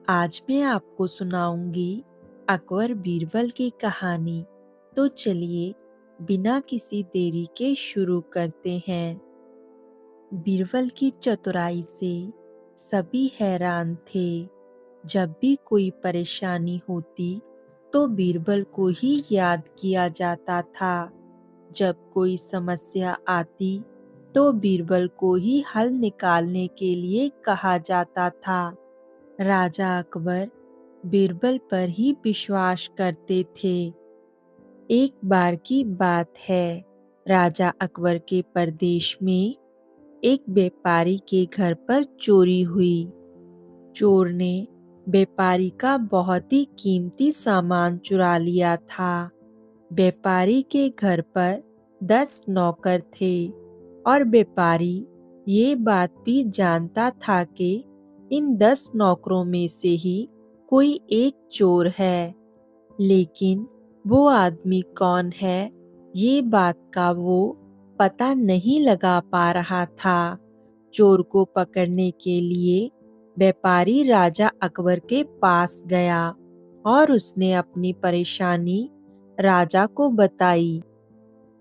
आज मैं आपको सुनाऊंगी अकबर बीरबल की कहानी। तो चलिए बिना किसी देरी के शुरू करते हैं। बीरबल की चतुराई से सभी हैरान थे। जब भी कोई परेशानी होती तो बीरबल को ही याद किया जाता था। जब कोई समस्या आती तो बीरबल को ही हल निकालने के लिए कहा जाता था। राजा अकबर बीरबल पर ही विश्वास करते थे। एक बार की बात है, राजा अकबर के प्रदेश में एक व्यापारी के घर पर चोरी हुई। चोर ने व्यापारी का बहुत ही कीमती सामान चुरा लिया था। व्यापारी के घर पर 10 नौकर थे और व्यापारी ये बात भी जानता था कि इन 10 नौकरों में से ही कोई एक चोर है। लेकिन वो आदमी कौन है, ये बात का वो पता नहीं लगा पा रहा था। चोर को पकड़ने के लिए व्यापारी राजा अकबर के पास गया और उसने अपनी परेशानी राजा को बताई।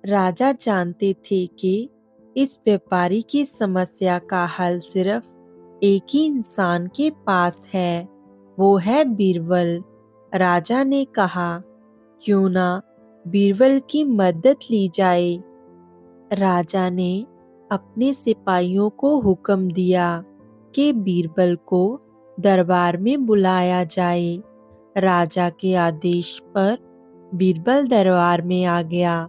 राजा जानते थे कि इस व्यापारी की समस्या का हल सिर्फ एक ही इंसान के पास है, वो है बीरबल। राजा ने कहा, क्यों ना बीरबल की मदद ली जाए। राजा ने अपने सिपाहियों को हुक्म दिया कि बीरबल को दरबार में बुलाया जाए। राजा के आदेश पर बीरबल दरबार में आ गया।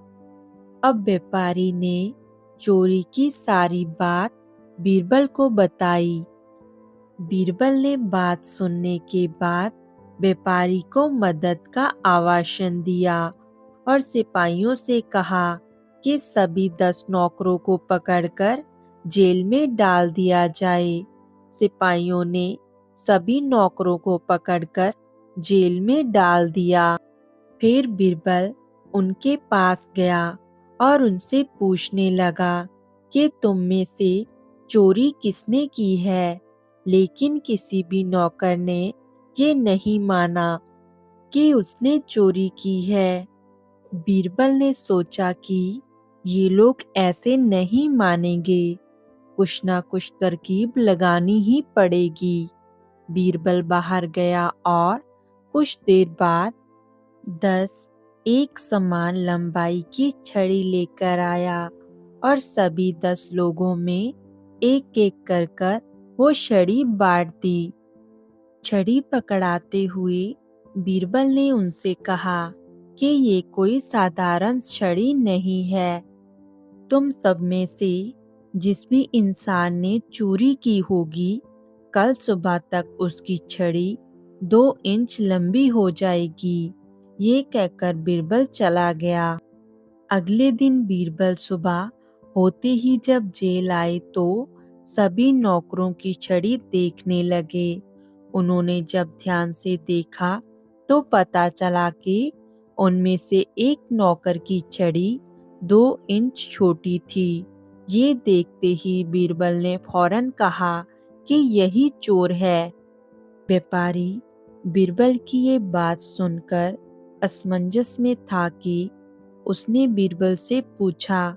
अब व्यापारी ने चोरी की सारी बात बीरबल को बताई। बीरबल ने बात सुनने के बाद व्यापारी को मदद का आश्वासन दिया और सिपाहियों से कहा कि सभी 10 नौकरों को पकड़कर जेल में डाल दिया जाए। सिपाहियों ने सभी नौकरों को पकड़कर जेल में डाल दिया। फिर बीरबल उनके पास गया और उनसे पूछने लगा कि तुम में से चोरी किसने की है। लेकिन किसी भी नौकर ने ये नहीं माना कि उसने चोरी की है। बीरबल ने सोचा कि ये लोग ऐसे नहीं मानेंगे, कुछ ना कुछ तरकीब लगानी ही पड़ेगी। बीरबल बाहर गया और कुछ देर बाद 10 एक समान लंबाई की छड़ी लेकर आया और सभी 10 लोगों में एक एक कर वो छड़ी बांट दी। छड़ी पकड़ाते हुए बीरबल ने उनसे कहा कि ये कोई साधारण छड़ी नहीं है। तुम सब में से जिस भी इंसान ने चोरी की होगी, कल सुबह तक उसकी छड़ी 2 इंच लंबी हो जाएगी। ये कहकर बीरबल चला गया। अगले दिन बीरबल सुबह होते ही जब जेल आए तो सभी नौकरों की छड़ी देखने लगे। उन्होंने जब ध्यान से देखा तो पता चला कि उनमें से एक नौकर की छड़ी 2 इंच छोटी थी। ये देखते ही बीरबल ने फौरन कहा कि यही चोर है। व्यापारी बीरबल की ये बात सुनकर असमंजस में था कि उसने बीरबल से पूछा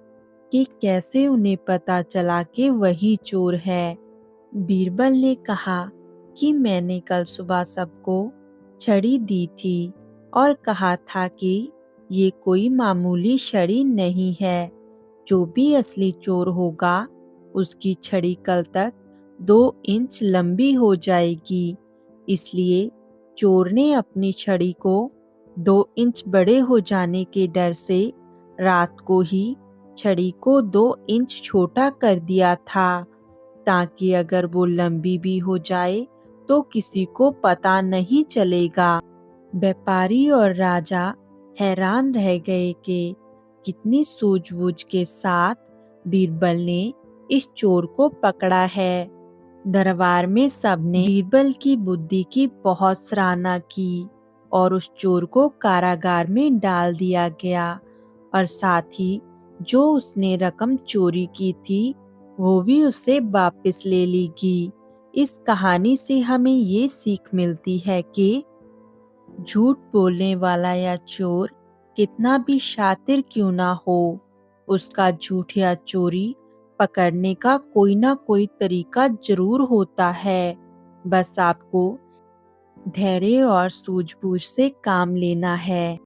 कि कैसे उन्हें पता चला कि वही चोर है। बीरबल ने कहा कि मैंने कल सुबह सबको छड़ी दी थी और कहा था कि ये कोई मामूली छड़ी नहीं है। जो भी असली चोर होगा उसकी छड़ी कल तक 2 इंच लंबी हो जाएगी। इसलिए चोर ने अपनी छड़ी को 2 इंच बड़े हो जाने के डर से रात को ही छड़ी को 2 इंच छोटा कर दिया था, ताकि अगर वो लंबी भी हो जाए तो किसी को पता नहीं चलेगा। व्यापारी और राजा हैरान रह गए कि कितनी सूझबूझ के साथ बीरबल ने इस चोर को पकड़ा है। दरबार में सबने बीरबल की बुद्धि की बहुत सराहना की और उस चोर को कारागार में डाल दिया गया और साथ ही जो उसने रकम चोरी की थी वो भी उसे वापस ले ली गई। इस कहानी से हमें ये सीख मिलती है कि झूठ बोलने वाला या चोर कितना भी शातिर क्यों ना हो, उसका झूठ या चोरी पकड़ने का कोई ना कोई तरीका जरूर होता है। बस आपको धैर्य और सूझबूझ से काम लेना है।